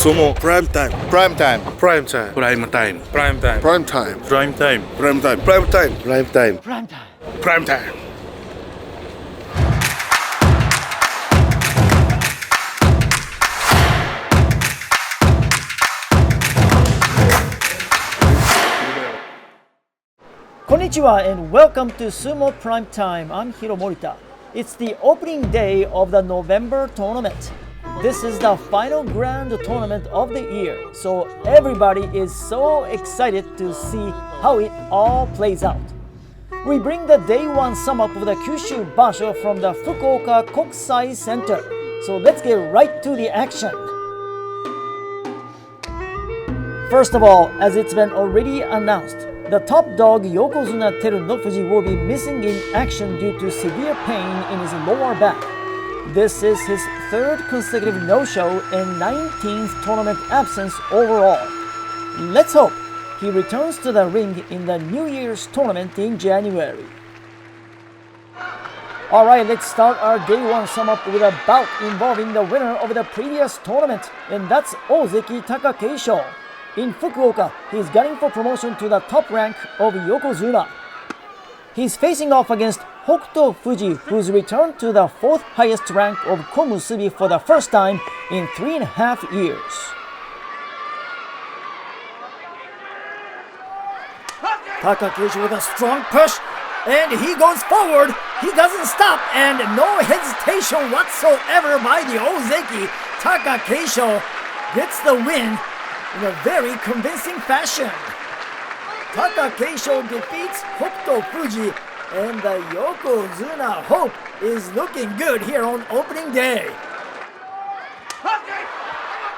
Sumo prime time. Prime time. Prime time. Prime time. Prime time. Prime time. Prime time. Prime time. Prime time. Prime time. Prime time. Prime time. Konnichiwa and welcome to Sumo Prime Time. I'm Hiro Morita. It's the opening day of the November tournament. This is the final grand tournament of the year, so everybody is so excited to see how it all plays out. We bring the day one sum up of the Kyushu Basho from the Fukuoka Kokusai Center. So let's get right to the action. First of all, as it's been already announced, the top dog Yokozuna Terunofuji will be missing in action due to severe pain in his lower back. This is his third consecutive no-show and 19th tournament absence overall. Let's hope he returns to the ring in the New Year's tournament in January. Alright, let's start our day one sum up with a bout involving the winner of the previous tournament, and that's Ozeki Takakeisho. In Fukuoka, he's gunning for promotion to the top rank of Yokozuna. He's facing off against Hokutofuji, who's returned to the fourth highest rank of Komusubi for the first time in 3.5 years. Takakeisho with a strong push, and he goes forward. He doesn't stop, and no hesitation whatsoever by the Ozeki. Takakeisho gets the win in a very convincing fashion. Takakeisho defeats Hokutofuji, and the Yokozuna Hope is looking good here on opening day.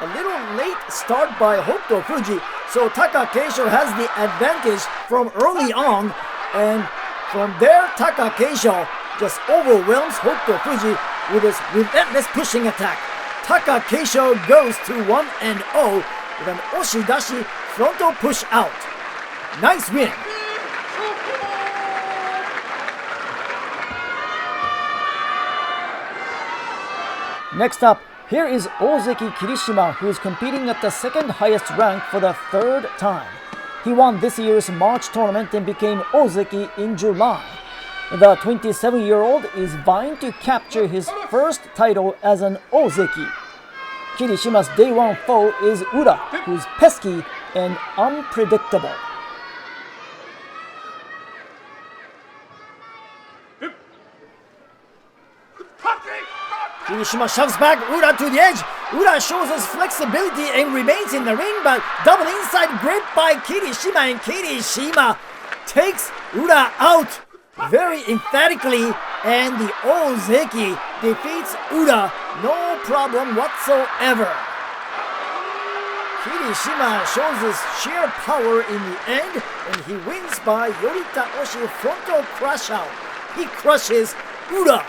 A little late start by Hokutofuji, so Takakeisho has the advantage from early on, and from there Takakeisho just overwhelms Hokutofuji with his relentless pushing attack. Takakeisho goes to 1-0 with an oshidashi frontal push out. Nice win. Next up, here is Ozeki Kirishima, who is competing at the second highest rank for the third time. He won this year's March tournament and became Ozeki in July. The 27-year-old is vying to capture his first title as an Ozeki. Kirishima's day one foe is Ura, who's pesky and unpredictable. Kirishima shoves back Ura to the edge. Ura shows his flexibility and remains in the ring, but double inside grip by Kirishima, and Kirishima takes Ura out very emphatically, and the Ozeki defeats Ura no problem whatsoever. Kirishima shows his sheer power in the end, and he wins by Yorita Oshi frontal crush out. He crushes Ura.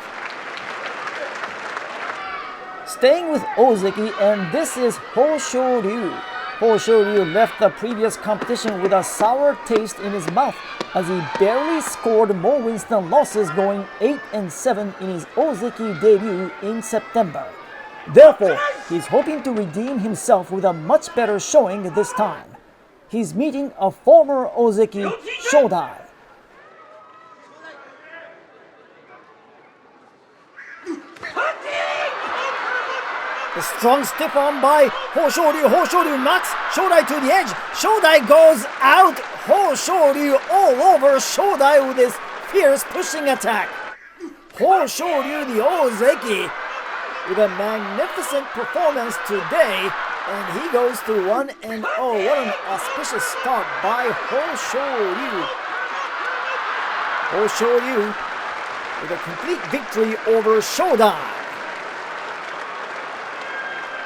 Staying with Ozeki, and this is Hoshoryu. Hoshoryu left the previous competition with a sour taste in his mouth, as he barely scored more wins than losses, going 8-7 in his Ozeki debut in September. Therefore, he's hoping to redeem himself with a much better showing this time. He's meeting a former Ozeki, Shodai. A strong stiff arm by Hoshoryu. Hoshoryu knocks Shodai to the edge. Shodai goes out. Hoshoryu all over Shodai with his fierce pushing attack. Hoshoryu, the Ozeki, with a magnificent performance today, and he goes to 1-0. What an auspicious start by Hoshoryu. Hoshoryu with a complete victory over Showdown.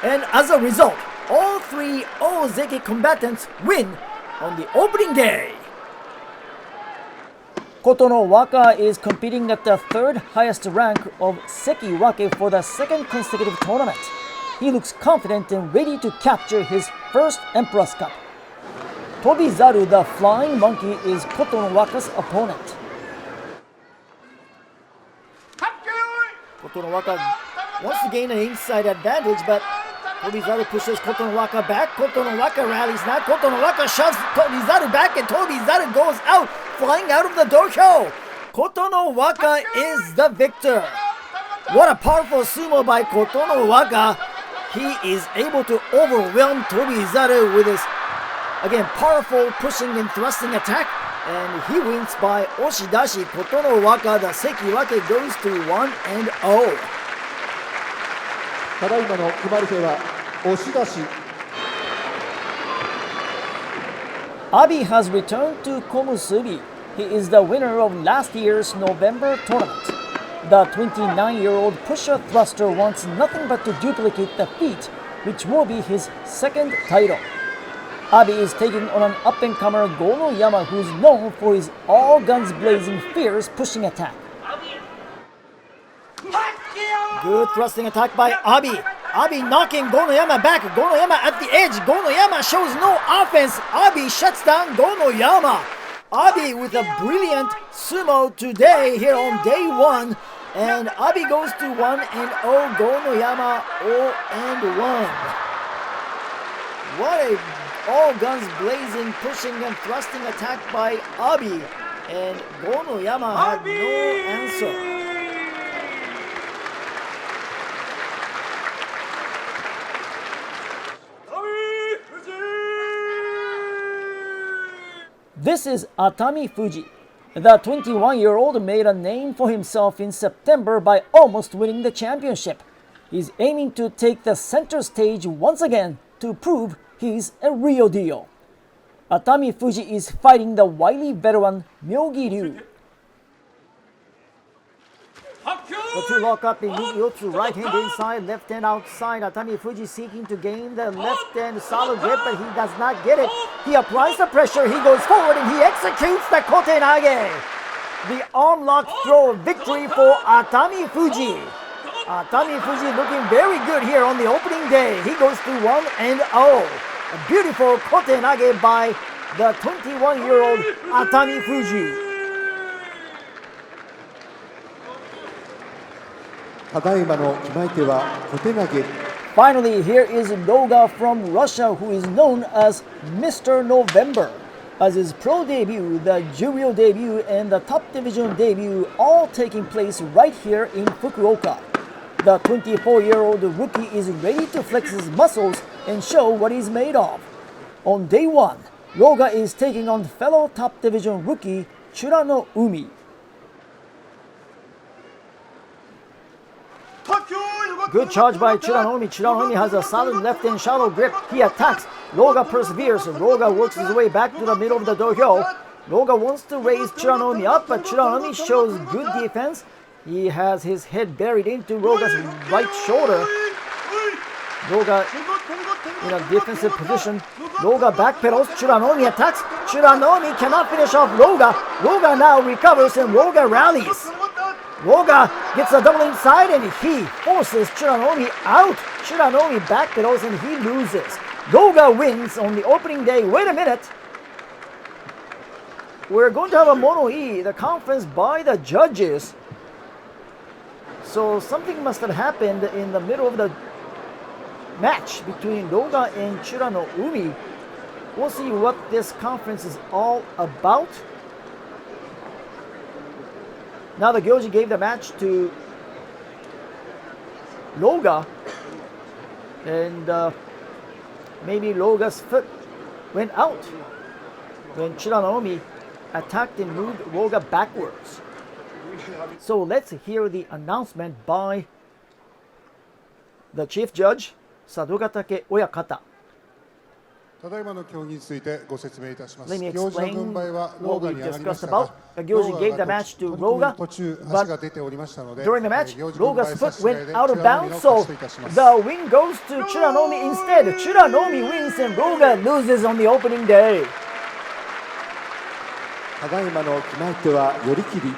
And as a result, all three Ozeki combatants win on the opening day. Kotonowaka is competing at the third highest rank of Sekiwake for the second consecutive tournament. He looks confident and ready to capture his first Emperor's Cup. Tobizaru, the flying monkey, is Kotonowaka's opponent. Kotonowaka wants to gain an inside advantage, but Tobizaru pushes Kotonowaka back. Kotonowaka rallies now. Kotonowaka shoves Tobizaru back and Tobizaru goes out, flying out of the dojo. Kotonowaka is the victor. What a powerful sumo by Kotonowaka. He is able to overwhelm Tobizaru with his, again, powerful pushing and thrusting attack. And he wins by Oshidashi. Kotonowaka, the Sekiwake goes to 1-0. ただいまの決まり手は押し出し。 Abi has returned to Komusubi. He is the winner of last year's November tournament. The 29-year-old pusher thruster wants nothing but to duplicate the feat, which will be his second title. Abi is taking on an up-and-comer Gonoyama, who's known for his all-guns-blazing fierce pushing attack. Good thrusting attack by Abi. Abi knocking Gonoyama back. Gonoyama at the edge. Gonoyama shows no offense. Abi shuts down Gonoyama. Abi with a brilliant sumo today here on day 1. And Abi goes to 1-0. Gonoyama 0-1. What a all guns blazing, pushing and thrusting attack by Abi. And Gonoyama had no answer. This is Atamifuji. The 21-year-old made a name for himself in September by almost winning the championship. He's aiming to take the center stage once again to prove he's a real deal. Atamifuji is fighting the wily veteran Myogiryu. The two lock up in Yotsu, right hand inside, left hand outside. Atamifuji seeking to gain the left hand solid grip, but he does not get it. He applies the pressure, he goes forward and he executes the kotenage. The arm lock throw victory for Atamifuji. Atamifuji looking very good here on the opening day. He goes to 1-0. A beautiful kotenage by the 21-year-old Atamifuji. ただいまの決まり手は小手投げ。 Finally, here is Roga from Russia, who is known as Mr. November. As his pro debut, the Juryo debut, and the top division debut all taking place right here in Fukuoka. The 24-year-old rookie is ready to flex his muscles and show what he's made of. On day 1, Roga is taking on fellow top division rookie Churanoumi. Good charge by Churanoumi. Churanoumi has a solid left-hand shallow grip. He attacks. Roga perseveres. Roga works his way back to the middle of the dojo. Roga wants to raise Churanoumi up, but Churanoumi shows good defense. He has his head buried into Roga's right shoulder. Roga in a defensive position. Roga backpedals. Churanoumi attacks. Churanoumi cannot finish off Roga. Roga now recovers and Roga rallies. Roga gets a double inside and he forces Churanoumi out. Churanoumi backpedals and he loses. Roga wins on the opening day. Wait a minute. We're going to have a mono-e, the conference by the judges. So something must have happened in the middle of the match between Roga and Churanoumi. We'll see what this conference is all about. Now the Gyoji gave the match to Roga, and maybe Roga's foot went out when Churanoumi attacked and moved Roga backwards. So let's hear the announcement by the chief judge, Sadogatake Oyakata. ただいまの競技についてご説明いたします。 Let me 行司の explain 軍配は what ローガ we に上がりま discussed した about. が、 The ロ Gyoji ー gave ガ the が match to 取り組み Roga, 途中 but 足が出ておりましたので、 during the match, 行司軍 Roga's 配差 foot し違い went で out of チュラノ bounds, ミの so 勝ちといたします。 the win goes to Churanoumi instead. Churanoumi wins and Roga loses on the opening day. ただいまの決まり手は寄り切り。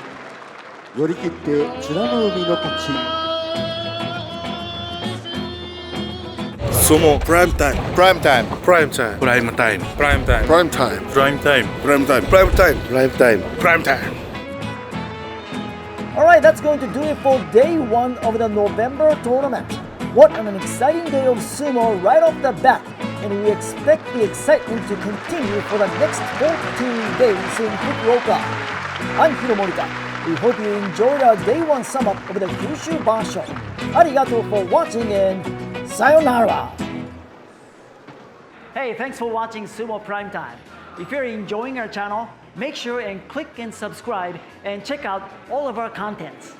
寄り切ってチュラノウミの勝ち。 Sumo prime time. Prime time. Prime time. Prime time. Prime time. Prime time. Prime time. Prime time. Prime time. Prime time. Prime time. Alright, that's going to do it for day 1 of the November tournament. What an exciting day of sumo right off the bat, and we expect the excitement to continue for the next 14 days in Fukuoka. I'm Hiromorita. We hope you enjoyed our day one sum up of the Kyushu Basho. Arigato for watching and sayonara! Hey, thanks for watching Sumo Prime Time. If you're enjoying our channel, make sure and click and subscribe and check out all of our contents.